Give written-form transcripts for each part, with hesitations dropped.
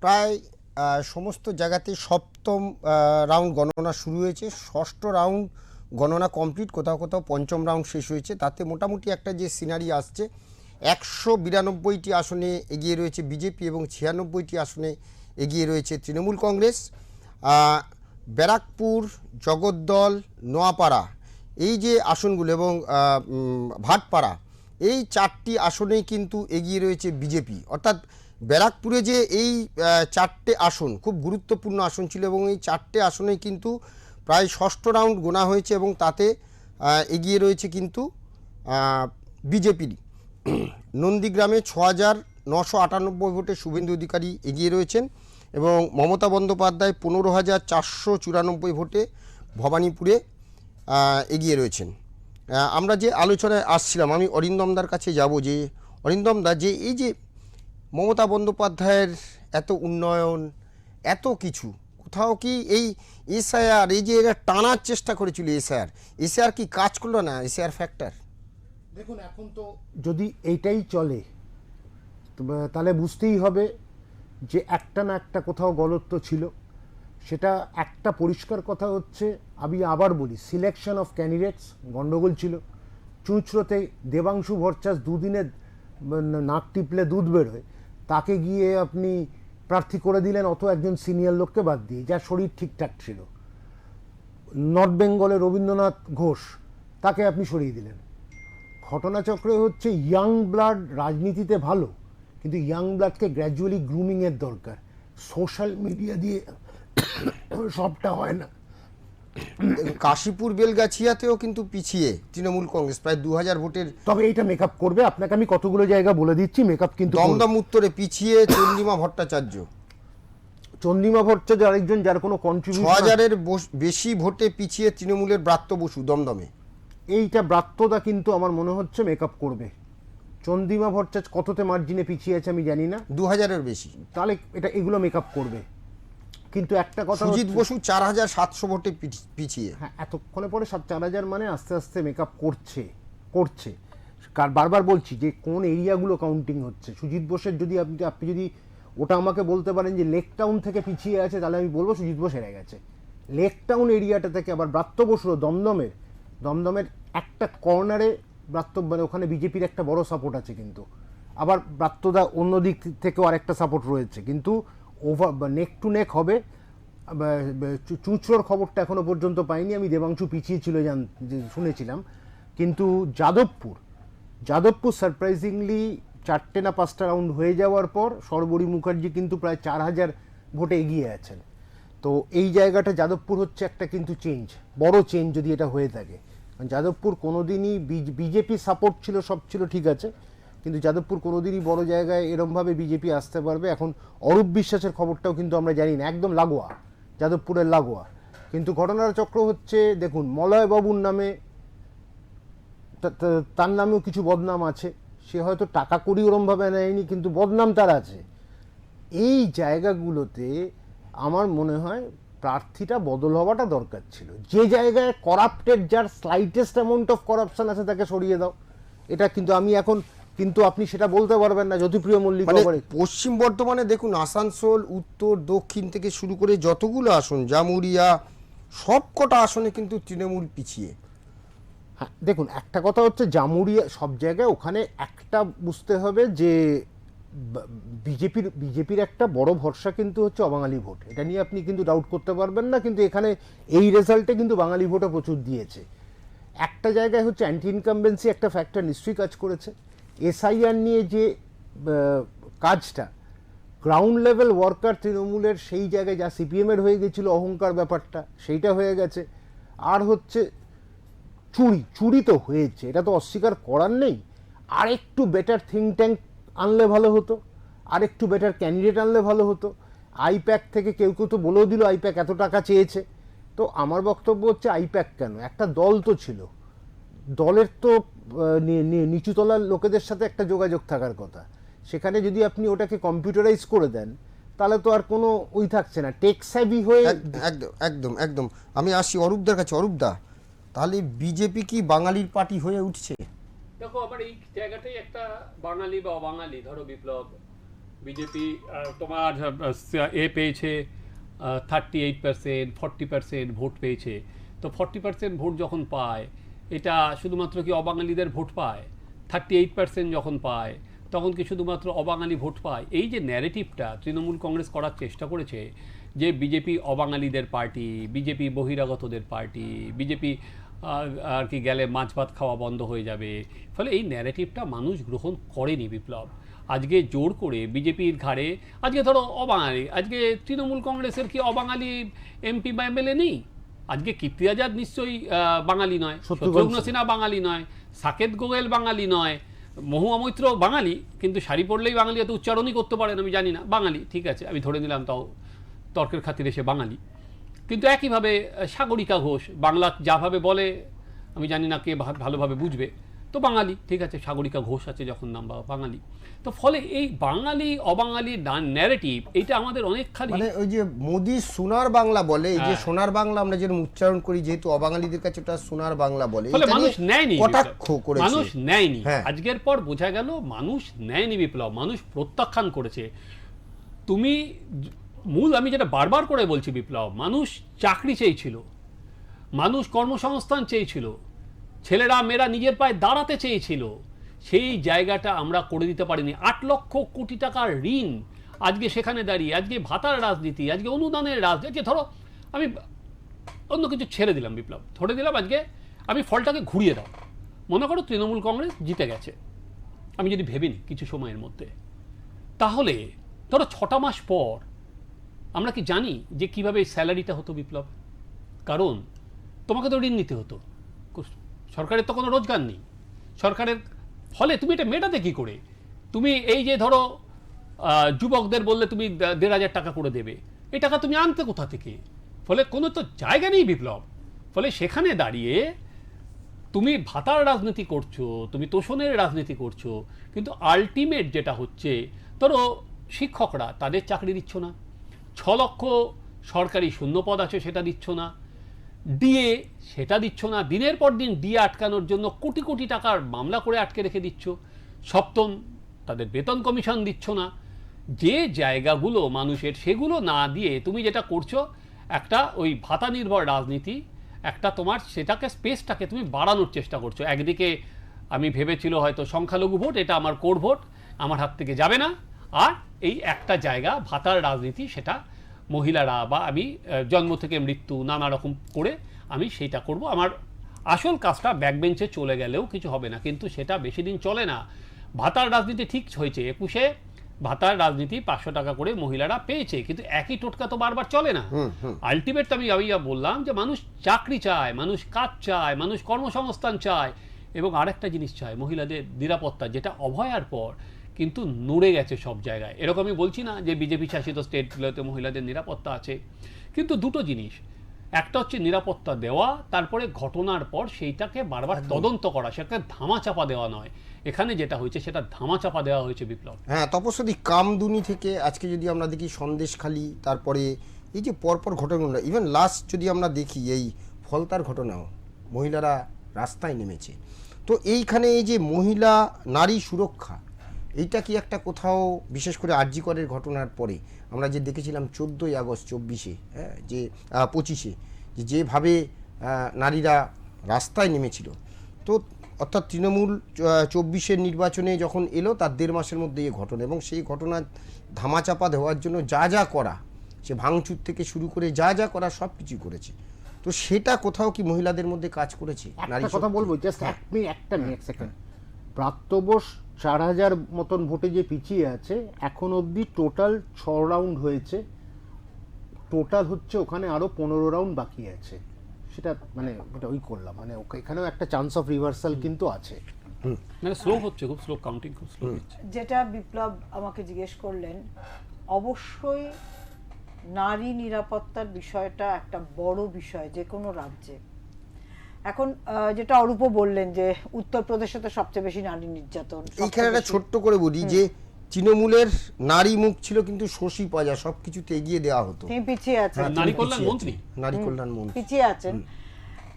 প্রায় সমস্ত জায়গাতে সপ্তম রাউন্ড গণনা শুরু হয়েছে, ষষ্ঠ রাউন্ড গণনা কমপ্লিট, কোথাও কোথাও পঞ্চম রাউন্ড শেষ হয়েছে। তাতে মোটামুটি একটা যে সিনারি আসছে, 192টি আসনে এগিয়ে রয়েছে বিজেপি এবং 96টি আসনে এগিয়ে রয়েছে তৃণমূল কংগ্রেস। ব্যারাকপুর, জগদ্দল, নোয়াপাড়া এই যে আসনগুলো এবং ভাটপাড়া, এই 4টি আসনেই কিন্তু এগিয়ে রয়েছে বিজেপি। অর্থাৎ ব্যারাকপুরে যে এই 4টে আসন খুব গুরুত্বপূর্ণ আসন ছিল এবং এই 4টে আসনেই কিন্তু প্রায় ষষ্ঠ রাউন্ড গোনা হয়েছে এবং তাতে এগিয়ে রয়েছে কিন্তু বিজেপিরই। নন্দীগ্রামে 6,998 ভোটে শুভেন্দু অধিকারী এগিয়ে রয়েছেন এবং মমতা বন্দ্যোপাধ্যায় 15,494 ভোটে ভবানীপুরে এগিয়ে রয়েছেন। আমরা যে আলোচনায় আসছিলাম, আমি অরিন্দমদার কাছে যাব যে অরিন্দমদা, যে এই যে মমতা বন্দ্যোপাধ্যায়ের এত উন্নয়ন, এত কিছু, কোথাও কি এই এসআইআর, এই যে এরা টানার চেষ্টা করেছিল এসআইআর কি কাজ করলো না? এসআইআর ফ্যাক্টর দেখুন, এখন তো যদি এইটাই চলে তাহলে বুঝতেই হবে যে একটা না একটা কোথাও গলত্ব ছিল। সেটা একটা পরিষ্কার কথা হচ্ছে, আমি আবার বলি, সিলেকশন অফ ক্যান্ডিডেটস গন্ডগোল ছিল। চুঁচড়োতে দেবাংশু ভট্টাচার্য দুদিনে নাক টিপলে দুধ বেরোয়, তাকে গিয়ে আপনি প্রার্থী করে দিলেন অত একজন সিনিয়র লোককে বাদ দিয়ে, যার শরীর ঠিকঠাক ছিল। নর্থ বেঙ্গলে রবীন্দ্রনাথ ঘোষ, তাকে আপনি সরিয়ে দিলেন। ঘটনাচক্রে হচ্ছে ইয়াং ব্লাড রাজনীতিতে ভালো, কিন্তু ইয়াং ব্লাডকে গ্র্যাজুয়ালি গ্রুমিংয়ের দরকার। সোশ্যাল মিডিয়া দিয়ে সবটা হয় না। কাশীপুর বেলগাছিয়াতেও কিন্তু পিছিয়ে তৃণমূল কংগ্রেস প্রায় 2000 ভোটের। তবে এইটা মেকআপ করবে, আপনাকে আমি কতগুলো জায়গা বলে দিচ্ছি মেকআপ কিন্তু। দমদম উত্তরে পিছিয়ে চন্দ্রিমা ভট্টাচার্য, আরেকজন যার কোনো কন্ট্রিবিউশন। 6000-এর বেশি ভোটে পিছিয়ে তৃণমূলের ব্রাত্য বসু দমদমে। এইটা ব্রাত্যদা কিন্তু আমার মনে হচ্ছে মেকআপ করবে। চন্দ্রিমা ভট্টাচার্য কততে মার্জিনে পিছিয়ে আছে আমি জানি না, 2000-এর বেশি, তাহলে এগুলো মেকআপ করবে। কিন্তু একটা কথা, সুজিত বসু 4700 ভোটে পিছিয়ে। হ্যাঁ, এতক্ষণে পরে 4000 মানে আস্তে আস্তে মেকআপ করছে। বারবার বলছি যে কোন এরিয়াগুলো কাউন্টিং হচ্ছে। সুজিত বোসের যদি আপনি যদি ওটা আমাকে বলতে পারেন যে লেক টাউন থেকে পিছিয়ে আছে, তাহলে আমি বলবো সুজিত বোস হেরে গেছে। লেক টাউন এরিয়াটা থেকে আবার ব্রাত্য বসুরও দমদমের একটা কর্নারে মানে ওখানে বিজেপির একটা বড় সাপোর্ট আছে, কিন্তু আবার ব্রাত্যদা অন্য দিক থেকেও আরেকটা সাপোর্ট রয়েছে, কিন্তু নেক টু নেক হবে। চুঁচড়োর খবরটা এখনো পর্যন্ত পাইনি, আমি দেবাংশু পিছিয়ে ছিল শুনেছিলাম। কিন্তু যাদবপুর সারপ্রাইজিংলি 4টে না 5টা রাউন্ড হয়ে যাওয়ার পর সর্বরী মুখার্জি কিন্তু প্রায় 4000 ভোটে এগিয়ে আছেন। তো এই জায়গাটা যাদবপুর হচ্ছে একটা কিন্তু বড় চেঞ্জ যদি এটা হয়ে থাকে। যাদবপুর কোনোদিনই বিজেপি সাপোর্ট ছিল, সব ছিল ঠিক আছে, কিন্তু যাদবপুর কোনোদিনই বড় জায়গায় এরমভাবে বিজেপি আসতে পারবে। এখন অরূপ বিশ্বাসের খবরটাও কিন্তু আমরা জানি না, একদম লাগোয়া, যাদবপুরের লাগোয়া। কিন্তু ঘটনার চক্র হচ্ছে, দেখুন, মলয়বাবুর নামে, তার নামেও কিছু বদনাম আছে। সে হয়তো টাকা করি ওরমভাবে নেয়নি, কিন্তু বদনাম তার আছে। এই জায়গাগুলোতে আমার মনে হয় প্রার্থীটা বদল হওয়াটা দরকার ছিল। যে জায়গায় করাপ্টেড, যার স্লাইটেস্ট অ্যামাউন্ট অফ করাপশন আছে, তাকে সরিয়ে দাও। এটা কিন্তু আপনি সেটা বলতে পারবেন না জ্যোতিপ্রিয় মল্লিক। পশ্চিম বর্ধমানে দেখুন, আসানসোল উত্তর দক্ষিণ থেকে শুরু করে যতগুলো আসন, জামুরিয়া, সব কটা আসনে কিন্তু তৃণমূল পিছিয়ে। হ্যাঁ, দেখুন, একটা কথা হচ্ছে জামুরিয়া সব জায়গায়, ওখানে একটা বুঝতে হবে যে বিজেপির একটা বড় ভরসা কিন্তু হচ্ছে অবাঙালি ভোট। এটা নিয়ে আপনি কিন্তু ডাউট করতে পারবেন না, কিন্তু এখানে এই রেজাল্টে কিন্তু বাঙালি ভোটও প্রচুর দিয়েছে। একটা জায়গায় হচ্ছে অ্যান্টি ইনকামবেন্সি একটা ফ্যাক্টর নিশ্চয়ই কাজ করেছে। এসআইআর নিয়ে যে কাজটা, গ্রাউন্ড লেভেল ওয়ার্কার তৃণমূলের, সেই জায়গায় যা সিপিএমের হয়ে গেছিল অহংকার ব্যাপারটা, সেইটা হয়ে গেছে। আর হচ্ছে চুরি তো হয়েছে, এটা তো অস্বীকার করার নেই। আর একটু বেটার থিঙ্ক ট্যাঙ্ক আনলে ভালো হতো, আর একটু বেটার ক্যান্ডিডেট আনলে ভালো হতো। আইপ্যাক থেকে কেউ তো বলেও দিল আইপ্যাক এত টাকা চেয়েছে। তো আমার বক্তব্য হচ্ছে, আইপ্যাক কেন? একটা দল তো ছিল, দলের তো নিচুতলার লোকেদের সাথে একটা যোগাযোগ থাকার কথা। সেখানে যদি আপনি ওটাকে কম্পিউটারাইজ করে দেন, তাহলে তো আর কোনো থাকছে না, টেক স্যাভি হয়ে। একদম একদম। আমি আসি অরূপদার কাছে। অরূপদা, তাহলে বিজেপি কি বাঙালির পার্টি হয়ে উঠছে? দেখো, আবার এই জায়গাটাই একটা বাঙালি বা অবাঙালি, ধরো বিপ্লব বিজেপি তোমার এ পেয়েছে 38%, 40% ভোট পেয়েছে। তো 40% ভোট যখন পায়, এটা শুধুমাত্র কি অবাঙালিদের ভোট পায়? 38% যখন পায়, তখন কি শুধুমাত্র অবাঙালি ভোট পায়? এই যে ন্যারেটিভটা তৃণমূল কংগ্রেস করার চেষ্টা করেছে, যে বিজেপি অবাঙালিদের পার্টি, বিজেপি বহিরাগতদের পার্টি, বিজেপি আর কি গেলে মাছ ভাত খাওয়া বন্ধ হয়ে যাবে, ফলে এই ন্যারেটিভটা মানুষ গ্রহণ করেনি বিপ্লব। আজকে জোর করে বিজেপির ঘাড়ে, আজকে ধরো অবাঙালি, আজকে তৃণমূল কংগ্রেসের কি অবাঙালি এমপি বা এমএলএ নেই? আজকে কীর্তি আজাদ নিশ্চয়ই বাঙালি নয়, শত্রুঘ্ন সিনহা বাঙালি নয়, সাকেত গোয়েল বাঙালি নয়, মহুয়া মৈত্র বাঙালি, কিন্তু শাড়ি পরলেই বাঙালি এত উচ্চারণই করতে পারেন আমি জানি না, বাঙালি ঠিক আছে, আমি ধরে নিলাম, তাও তর্কের খাতিরে সে বাঙালি। কিন্তু একইভাবে সাগরিকা ঘোষ বাংলা যাভাবে বলে, আমি জানি না কে ভালোভাবে বুঝবে, তো বাঙালি ঠিক আছে, সাগরিকা ঘোষ আছে যখন নাম, বাঙালি। তো ফলে এই বাঙালি অবাঙালি ন্যারেটিভ, এটা আমাদের অনেকখানি, মানে ওই যে মোদি সোনার বাংলা বলে, এই যে সোনার বাংলা আমরা যেরকম উচ্চারণ করি, যেহেতু অবাঙালিদের কাছে ওটা সোনার বাংলা বলে, ফলে মানুষ নেয়নি, কটাক্ষ করেছে, মানুষ নেয়নি। হ্যাঁ। আজকের পর বোঝা গেল মানুষ নেয়নি বিপ্লব, মানুষ প্রত্যাখ্যান করেছে। তুমি মূল, আমি যেটা বারবার করে বলছি বিপ্লব, মানুষ চাকরি চেয়েছিল, মানুষ কর্মসংস্থান চেয়েছিল, ছেলেরা মেয়েরা নিজের পায়ে দাঁড়াতে চেয়েছিল, সেই জায়গাটা আমরা করে দিতে পারিনি। 8 লক্ষ কোটি টাকার ঋণ আজকে সেখানে দাঁড়িয়ে, আজকে ভাতার রাজনীতি, আজকে অনুদানের রাজনীতি, ধরো আমি অন্য কিছু ছেড়ে দিলাম বিপ্লব, ধরে দিলাম আজকে আমি ফলটাকে ঘুরিয়ে দাও, মনে করো তৃণমূল কংগ্রেস জিতে গেছে, আমি যদি ভেবে নিই কিছু সময়ের মধ্যে, তাহলে ধরো 6টা মাস পর আমরা কি জানি যে কিভাবে এই স্যালারিটা হতো বিপ্লব? কারণ তোমাকে তো ঋণ নিতে হতো, সরকারের তো কোনো রোজগার নেই, সরকারের, ফলে তুমি এটা মেটাতে কি করে? তুমি এই যে ধরো যুবকদের বললে তুমি 1,500 টাকা করে দেবে, এই টাকা তুমি আনতে কোথা থেকে? ফলে কোনো তো জায়গা নেই বিপ্লব। ফলে সেখানে দাঁড়িয়ে তুমি ভাতার রাজনীতি করছো, তুমি তোষণের রাজনীতি করছো, কিন্তু আলটিমেট যেটা হচ্ছে, ধরো শিক্ষকরা, তাদের চাকরি দিচ্ছ না, 6 লক্ষ সরকারি শূন্যপদ আছে সেটা দিচ্ছ না, ডিএ সেটা দিচ্ছ না, দিনের পর দিন ডিএ আটকানোর জন্য কোটি কোটি টাকার মামলা করে আটকে রেখে দিচ্ছ, সপ্তম তাদের বেতন কমিশন দিচ্ছ না, যে জায়গাগুলো মানুষের, সেগুলো না দিয়ে তুমি যেটা করছো একটা ওই ভাতা নির্ভর রাজনীতি, একটা তোমার সেটাকে স্পেসটাকে তুমি বাড়ানোর চেষ্টা করছো। একদিকে আমি ভেবেছিল হয়তো সংখ্যালঘু ভোট, এটা আমার কোর ভোট, আমার হাত থেকে যাবে না, আর এই একটা জায়গা ভাতার রাজনীতি, সেটা মহিলারা বা আমি জন্ম থেকে মৃত্যু নানা রকম করে আমি সেইটা করব, আমার আসল কাজটা ব্যাকবেঞ্চে চলে গেলেও কিছু হবে না, কিন্তু সেটা বেশি দিন চলে না। ভাতার রাজনীতি ঠিক হয়েছে, 21-এ ভাতার রাজনীতি 500 টাকা করে মহিলারা পেয়েছে, কিন্তু একই টোটকা তো বারবার চলে না। আলটিমেট আমি বললাম যে মানুষ চাকরি চায়, মানুষ কাজ চায়, মানুষ কর্মসংস্থান চায়, এবং আরেকটা জিনিস চায়, মহিলাদের নিরাপত্তা, যেটা অভয়ার পর কিন্তু নড়ে গেছে সব জায়গায়। এরকম আমি বলছি না যে বিজেপি শাসিত স্টেটগুলোতে মহিলাদের নিরাপত্তা আছে, কিন্তু দুটো জিনিস, একটা হচ্ছে নিরাপত্তা দেওয়া, তারপরে ঘটনার পর সেইটাকে বারবার তদন্ত করা, সেটাকে ধামাচাপা দেওয়া নয়। এখানে যেটা হয়েছে সেটা ধামাচাপা দেওয়া হয়েছে বিপ্লব। হ্যাঁ, তপস্বী কামদুনি থেকে আজকে যদি আমরা দেখি সন্দেশখালি, তারপরে এই যে পরপর ঘটনাগুলো, ইভেন লাস্ট যদি আমরা দেখি এই ফলতার ঘটনাও, মহিলারা রাস্তায় নেমেছে। তো এইখানে এই যে মহিলা নারী সুরক্ষা, এইটা কি একটা কোথাও, বিশেষ করে আরজি করের ঘটনার পরে আমরা যে দেখেছিলাম 14ই আগস্ট 24-এ, হ্যাঁ, যে 25-এ, যেভাবে নারীরা রাস্তায় নেমেছিল, তো অর্থাৎ তৃণমূল 24-এর নির্বাচনে যখন এলো তার 1.5 মাসের মধ্যে এই ঘটনা, এবং সেই ঘটনা ধামাচাপা দেওয়ার জন্য যা যা করা, সে ভাঙচুর থেকে শুরু করে যা যা করা সব কিছু করেছে। তো সেটা কোথাও কি মহিলাদের মধ্যে কাজ করেছে? একটা কথা বলবো, জাস্ট একটা মিনিট সেকেন্ড। প্রাপ্তবয়স 4,000 মতন ভোটে যে পিছিয়ে আছে, এখন অবধি টোটাল 6 রাউন্ড হয়েছে, টোটাল হচ্ছে ওখানে আরো 15 রাউন্ড বাকি আছে, সেটা মানে ওটা ওই করলাম, মানে এখানেও একটা চান্স অফ রিভার্সাল কিন্তু আছে। মানে স্লো হচ্ছে, খুব স্লো কাউন্টিং, খুব স্লো হচ্ছে। যেটা বিপ্লব আমাকে জিজ্ঞেস করলেন, অবশ্যই নারী নিরাপত্তার বিষয়টা একটা বড় বিষয় যে কোনো রাজ্যে। এখন যেটা অরূপ বললেন যে উত্তরপ্রদেশে তো সবচেয়ে বেশি নারী নির্যাতন। এইখানে একটা ছোট্ট করে বলি যে তৃণমূলের নারী মুখ ছিল, কিন্তু শশী পাজা সবকিছুতে এগিয়ে দেওয়া হতো, তিনি পিছিয়ে আছেন, নারী কল্যাণ মন্ত্রী, নারী কল্যাণ মন্ত্রী পিছিয়ে আছেন।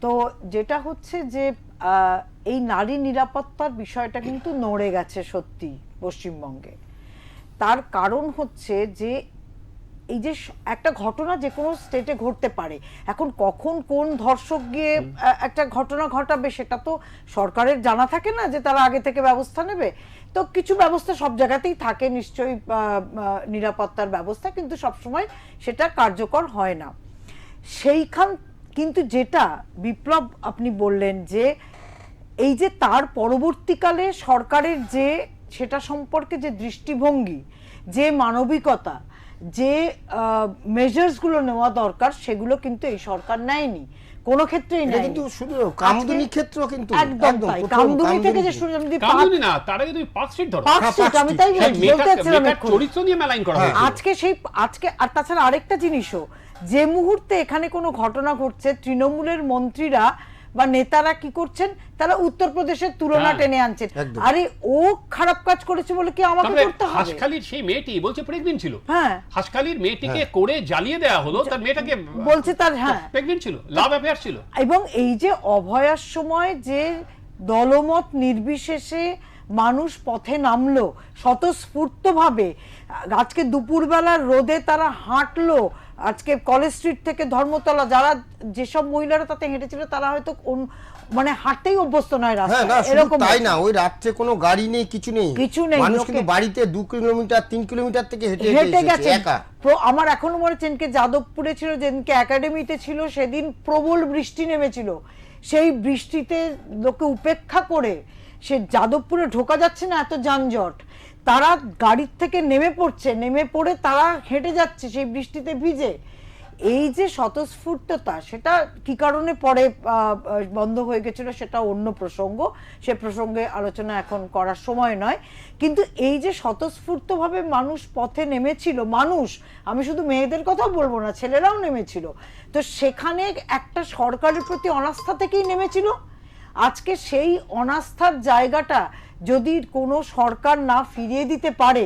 তো যেটা হচ্ছে যে এই নারী নিরাপত্তার বিষয়টা কিন্তু নড়ে গেছে সত্যি পশ্চিমবঙ্গে। তার কারণ হচ্ছে যে এই যে একটা ঘটনা যে কোনো স্টেটে ঘটতে পারে, এখন কখন কোন ধর্ষক গিয়ে একটা ঘটনা ঘটাবে সেটা তো সরকারের জানা থাকে না যে তারা আগে থেকে ব্যবস্থা নেবে। তো কিছু ব্যবস্থা সব জায়গাতেই থাকে নিশ্চয়ই, নিরাপত্তার ব্যবস্থা, কিন্তু সবসময় সেটা কার্যকর হয় না সেইখান। কিন্তু যেটা বিপ্লব আপনি বললেন যে এই যে তার পরবর্তীকালে সরকারের যে সেটা সম্পর্কে যে দৃষ্টিভঙ্গি, যে মানবিকতা, যে মেজার্সগুলো নেওয়া দরকার সেগুলো কিন্তু এই সরকার নেয়নি কোনো ক্ষেত্রেই এটা নেয়নি। কিন্তু শুধু কামদুনি ক্ষেত্র কিন্তু একদম তাই, কামদুনি থেকে যে শুরু যদি কামদুনি না, তার আগে তুমি পার্ক স্ট্রিট ধরো। পার্ক স্ট্রিট, আমি তাই সেই বলতে চাচ্ছিলাম মেয়েটার এক্ষুনি। চরিত্র নিয়ে মেলাইন করা হয়েছে। আজকে আর তাছাড়া আরেকটা জিনিসও, যে মুহূর্তে এখানে কোনো ঘটনা ঘটছে তৃণমূলের মন্ত্রীরা বা নেতারা কি করছেন, তারা উত্তরপ্রদেশের তুলনা হ্যাঁ, টেনে আনছেন। একদম। আরে ও খারাপ কাজ করেছে বলে কি আমাকে তারপরে করতে হবে? হাসখালির সেই মেয়েটি বলছে প্রেগনেন্ট ছিল। হ্যাঁ। হাসখালির মেয়েটিকে করে জ্বালিয়ে দেওয়া হলো, তার মেয়েটাকে বলছে তার, হ্যাঁ, প্রেগনেন্ট ছিল, লাভ অ্যাফেয়ার ছিল। এবং এই যে অভয়ার সময় যে দলমত নির্বিশেষে মানুষ পথে নামলো স্বতঃস্ফূর্তভাবে, আজকে দুপুরবেলার রোদে তারা হাঁটলো, আজকে কলেজ স্ট্রিট থেকে ধর্মতলা, যারা যেসব মহিলারা তাতে হেঁটেছিল তারা হয়তো মানে হাঁটতেই অভ্যস্ত নয় হ্যাঁ, রাস্তায়, না শুধু এরকম তাই না, ওই রাত্রে কোনো গাড়ি নেই, কিছু নেই, কিছু নেই, মানুষ লোকে- কিন্তু বাড়িতে 2 কিলোমিটার 3 কিলোমিটার থেকে হেঁটে হেঁটে হেঁটে গেছে। এসেছে একা। আমার এখনো মনে হচ্ছে যেদিনকে যাদবপুরে ছিল, যেদিনকে একাডেমিতে ছিল, সেদিন প্রবল বৃষ্টি নেমেছিল, সেই বৃষ্টিতে লোকে উপেক্ষা করে সে যাদবপুরে ঢোকা যাচ্ছে না, এত যানজট, তারা গাড়ির থেকে নেমে পড়ছে, নেমে পড়ে তারা হেঁটে যাচ্ছে সেই বৃষ্টিতে ভিজে। এই যে স্বতঃস্ফূর্ততা, সেটা কি কারণে পরে বন্ধ হয়ে গেছিল সেটা অন্য প্রসঙ্গ, সে প্রসঙ্গে আলোচনা এখন করার সময় নয়। কিন্তু এই যে স্বতঃস্ফূর্তভাবে মানুষ পথে নেমেছিল, মানুষ, আমি শুধু মেয়েদের কথা বলবো না, ছেলেরাও নেমেছিল, তো সেখানে একটা সরকারের প্রতি অনাস্থা থেকেই নেমেছিল। আজকে সেই অনাস্থার জায়গাটা যদি কোনো সরকার না ফিরিয়ে দিতে পারে,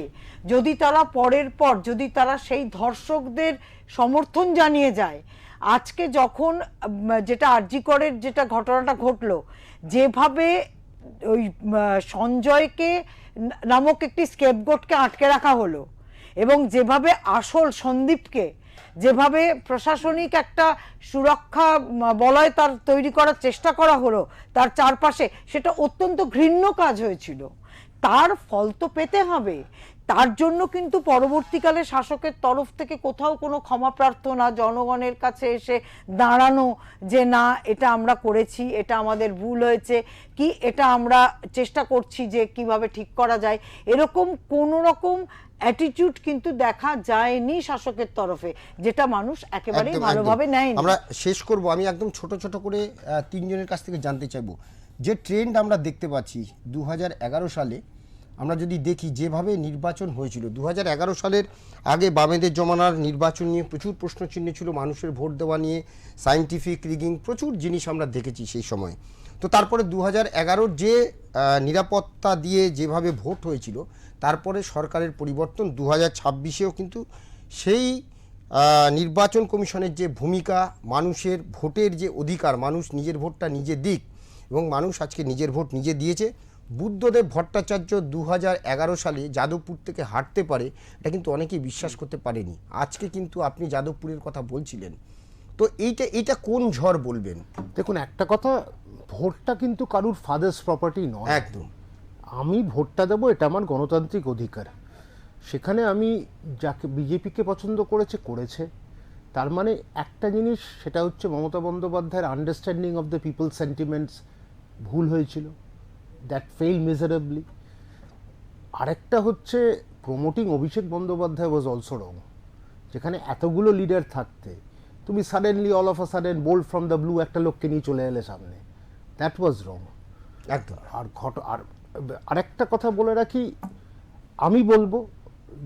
যদি তারা পরের পর যদি তারা সেই ধর্ষকদের সমর্থন জানিয়ে যায়, আজকে যখন যেটা আরজি করের যেটা ঘটনাটা ঘটলো, যেভাবে ওই সঞ্জয়কে নামক একটি স্কেপগোটকে আটকে রাখা হলো, এবং যেভাবে আসল সন্দীপকে যেভাবে প্রশাসনিক একটা সুরক্ষা বলয় তার তৈরি করার চেষ্টা করা হলো তার চারপাশে, সেটা অত্যন্ত ঘৃণ্য কাজ হয়েছিল। তার ফল তো পেতে হবে। তার জন্য কিন্তু পরবর্তীকালে শাসকের তরফ থেকে কোথাও কোনো ক্ষমা প্রার্থনা, জনগণের কাছে এসে দাঁড়ানো যে না এটা আমরা করেছি, এটা আমাদের ভুল হয়েছে, কি এটা আমরা চেষ্টা করছি যে কিভাবে ঠিক করা যায়, এরকম কোনো রকম অ্যাটিটিউড কিন্তু দেখা যায়নি শাসকের তরফে, যেটা মানুষ একেবারেই একদম, ভালোভাবে একদম। নেয়নি। আমরা শেষ করব, আমি একদম ছোট ছোট করে তিনজনের কাছ থেকে জানতে চাইবো যে ট্রেন্ড আমরা দেখতে পাচ্ছি 2011 সালে আমরা যদি দেখি যেভাবে নির্বাচন হয়েছিল, 2011 সালের আগে বামেদের জমানার নির্বাচন নিয়ে প্রচুর প্রশ্নচিহ্ন ছিল, মানুষের ভোট দেওয়া নিয়ে সায়েন্টিফিক রিগিং প্রচুর জিনিস আমরা দেখেছি সেই সময়। তো তারপরে 2011 যে নিরাপত্তা দিয়ে যেভাবে ভোট হয়েছিল, তারপরে সরকারের পরিবর্তন 2026-এও কিন্তু সেই নির্বাচন কমিশনের যে ভূমিকা, মানুষের ভোটের যে অধিকার, মানুষ নিজের ভোটটা নিজে দিক, এবং মানুষ আজকে নিজের ভোট নিজে দিয়েছে। বুদ্ধদেব ভট্টাচার্য 2011 সালে যাদবপুর থেকে হাঁটতে পারে, এটা কিন্তু অনেকেই বিশ্বাস করতে পারেনি। আজকে কিন্তু আপনি যাদবপুরের কথা বলছিলেন, তো এইটা কোন ঝড় বলবেন? দেখুন, একটা কথা, ভোটটা কিন্তু কারুর ফাদার্স প্রপার্টি নয়। একদম। আমি ভোটটা দেবো, এটা আমার গণতান্ত্রিক অধিকার। সেখানে আমি যাকে বিজেপিকে পছন্দ করেছে, তার মানে একটা জিনিস, সেটা হচ্ছে মমতা বন্দ্যোপাধ্যায়ের understanding of the people sentiments ভুল হয়েছিল, দ্যাট ফেইল মিজারেবলি। আরেকটা হচ্ছে promoting Abhishek Bandyopadhyay was also রং। যেখানে এতগুলো লিডার থাকতে তুমি suddenly all of a sudden bold from the blue একটা লোককে নিয়ে চলে এলে সামনে, দ্যাট ওয়াজ রং। একদম। আরেকটা কথা বলে রাখি, আমি বলবো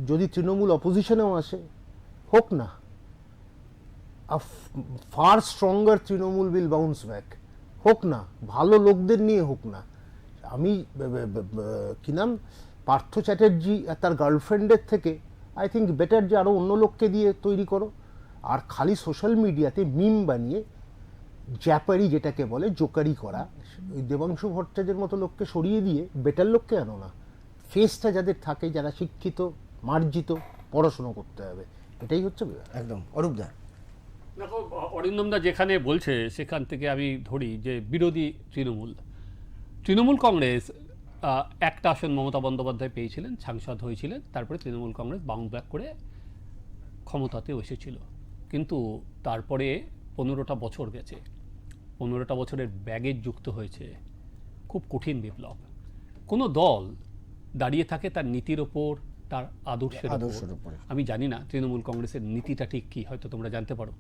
যদি তৃণমূল অপোজিশনেও আসে, হোক না, far stronger Trinamool will bounce back, হোক না, ভালো লোকদের নিয়ে হোক না। আমি কি নাম, পার্থ চ্যাটার্জি আর তার গার্লফ্রেন্ডের থেকে আই থিঙ্ক বেটার যে আরও অন্য লোককে দিয়ে তৈরি করো। আর খালি সোশ্যাল মিডিয়াতে মিম বানিয়ে জ্যাপারি, যেটাকে বলে জোকারি করা, ওই দেবাংশু ভট্টাচার্যের মতো লোককে সরিয়ে দিয়ে বেটার লোককে আনো না। ফেসটা যাদের থাকে, যারা শিক্ষিত মার্জিত পড়াশুনো করতে হবে, এটাই হচ্ছে ব্যাপার। একদম অরূপদা। দেখো, অরিন্দমদা যেখানে বলছে সেখান থেকে আমি ধরি যে বিরোধী তৃণমূল কংগ্রেস একটা আসন মমতা বন্দ্যোপাধ্যায় পেয়েছিলেন, সাংসদ হয়েছিলেন, তারপরে তৃণমূল কংগ্রেস বাউন্স ব্যাক করে ক্ষমতাতেও এসেছিল। কিন্তু তারপরে 15টা বছর গেছে, 15টা বছরের ব্যাগেজ যুক্ত হয়েছে খুব কঠিন বিপ্লব। কোনো দল দাঁড়িয়ে থাকে তার নীতির ওপর, তার আদর্শের ওপর। আমি জানি না তৃণমূল কংগ্রেসের নীতিটা ঠিক কী, হয়তো তোমরা জানতে পারো,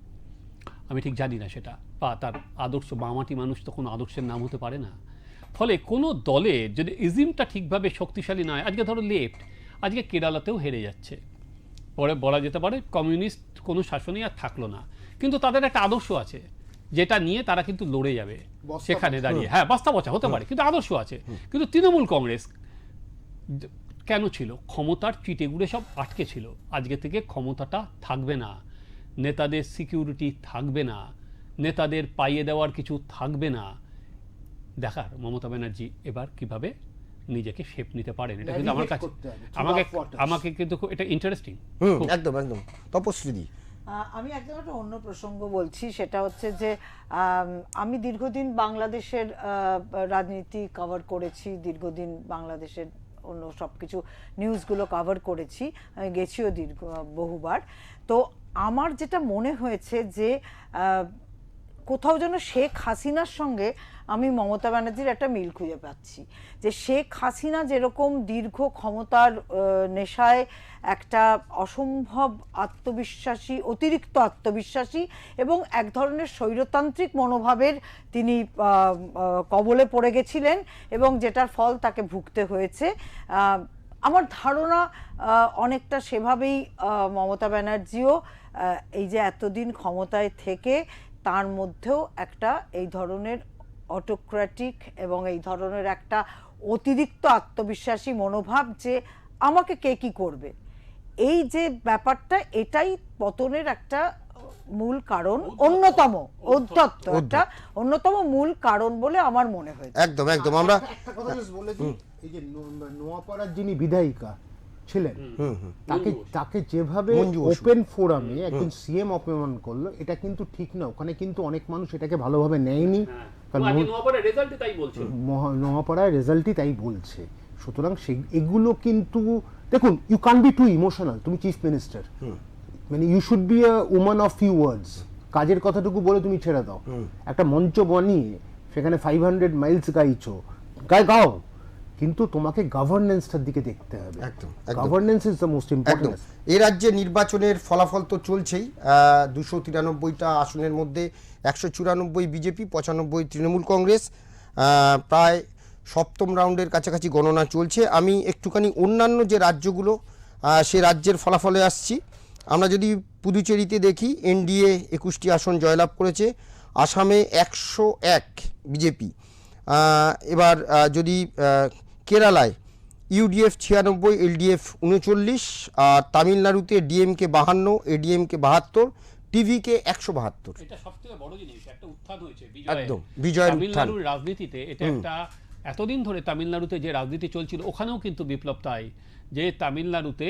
আমি ঠিক জানি না সেটা, বা তার আদর্শ, বামাটি মানুষ তো কোনো আদর্শের নাম হতে পারে না। ফলে কোনো দলের যদি ইজিমটা ঠিকভাবে শক্তিশালী নয়, আজকে ধরো লেফট আজকে কেরালাতেও হেরে যাচ্ছে, পরে বলা যেতে পারে কমিউনিস্ট কোনো শাসনই আর থাকলো না, কিন্তু তাদের একটা আদর্শ আছে যেটা নিয়ে তারা কিন্তু লড়ে যাবে সেখানে দাঁড়িয়ে। হ্যাঁ, বাস্তা বচা হতে পারে, কিন্তু আদর্শ আছে। কিন্তু তৃণমূল কংগ্রেস কেন ছিল? ক্ষমতার চিটেগুড়ে সব আটকে ছিল। আজকে থেকে ক্ষমতাটা থাকবে না, নেতাদের সিকিউরিটি থাকবে না, নেতাদের পাইয়ে দেওয়ার কিছু থাকবে না। দেখার মমতা ব্যানার্জি এবার কিভাবে নিজেকে শেপ নিতে পারেন, এটা কিন্তু আমার কাছে আমাকে কিন্তু এটা ইন্টারেস্টিং। একদম একদম। তপস্বী, আমি একদম একটা অন্য প্রসঙ্গ বলছি, সেটা হচ্ছে যে আমি দীর্ঘদিন বাংলাদেশের রাজনীতি কভার করেছি, দীর্ঘদিন বাংলাদেশের অন্য সব কিছু নিউজগুলো কভার করেছি, আমি গেছিও বহুবার। তো আমার যেটা মনে হয়েছে যে কোথাও যেন শেখ হাসিনার সঙ্গে আমি মমতা ব্যানার্জির একটা মিল খুঁজে পাচ্ছি। যে শেখ হাসিনা যেরকম দীর্ঘ ক্ষমতার নেশায় একটা অসম্ভব আত্মবিশ্বাসী, অতিরিক্ত আত্মবিশ্বাসী এবং এক ধরনের স্বৈরতান্ত্রিক মনোভাবের তিনি কবলে পড়ে গেছিলেন এবং যেটার ফল তাকে ভুগতে হয়েছে। আমার ধারণা অনেকটা সেভাবেই মমতা ব্যানার্জিও এই যে এতদিন ক্ষমতায় থেকে তার মধ্যেও একটা এই ধরনের অটোক্র্যাটিক এবং এই ধরনের একটা অতিরিক্ত আত্মবিশ্বাসী মনোভাব যে আমাকে কে কি করবে, এই যে ব্যাপারটা, এটাই পতনের একটা মূল কারণ, অন্যতম ঔদ্ধত্য, একটা অন্যতম মূল কারণ বলে আমার মনে হয়েছে। একদম একদম। আমরা একটা কথা just বলে দিই, এই যে নোয়াপাড়ার যিনি বিধায়িকা ছিলেন, তাকে যেভাবে ওপেন ফোরামে একজন সিএম অপমান করলো, এটা কিন্তু ঠিক না। ওখানে কিন্তু অনেক মানুষ এটাকে ভালোভাবে নেয়নি, কারণ নোয়াপাড়ার রেজাল্টই তাই বলছে। সুতরাং এগুলো কিন্তু দেখুন, you can be too emotional. তুমি চিফ মিনিস্টার, মানে you should be a woman of few words. কাজের কথাটুকু বলে তুমি ছেড়ে দাও। একটা মঞ্চ বানিয়ে সেখানে 500 মাইলস গাও, কিন্তু তোমাকে গভর্নেন্সটার দিকে দেখতে হবে। Governance is the most important. এই রাজ্যে নির্বাচনের ফলাফল তো চলছেই। 293টা আসনের মধ্যে 194 বিজেপি, 95 তৃণমূল কংগ্রেস। প্রায় সপ্তম রাউন্ডের কাছাকাছি গণনা চলছে। আমি একটুখানি অন্যান্য যে রাজ্যগুলো সে রাজ্যের ফলাফলে আসছি। আমরা যদি পুদুচেরিতে দেখি, এনডিএ 21টি আসন জয়লাভ করেছে, আসামে 101 বিজেপি। এবার যদি কেরালায় ইউডিএফ 96, এলডিএফ 39, আর তামিলনাড়ুতে ডিএমকে 52, এডিএমকে 72, টিভিকে 172। এটা সবথেকে বড় জিনিস, একটা উত্থান হয়েছে একদম বিজয়ের উত্থান তামিলনাড়ুর রাজনীতিতে। এটা একটা এতদিন ধরে তামিলনাড়ুতে যে রাজনীতি চলছিল, ওখানেও কিন্তু বিপ্লব তাই, যে তামিলনাড়ুতে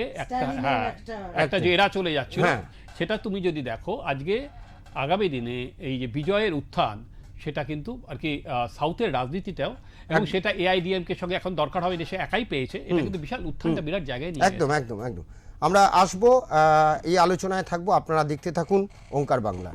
একটা যে এরা চলে যাচ্ছিল, সেটা তুমি যদি দেখো আজকে আগামী দিনে এই যে বিজয়ের উত্থান, সেটা কিন্তু আর কি সাউথের রাজনীতিটাও, এবং সেটা এআইডিএমকে সঙ্গে এখন দরকার হবে, সে একাই পেয়েছে, এটা কিন্তু বিশাল উত্থানটা বিরাট জায়গায় নিয়ে একদম একদম একদম। আমরা আসবো, এই আলোচনায় থাকবো, আপনারা দেখতে থাকুন ওঙ্কার বাংলা।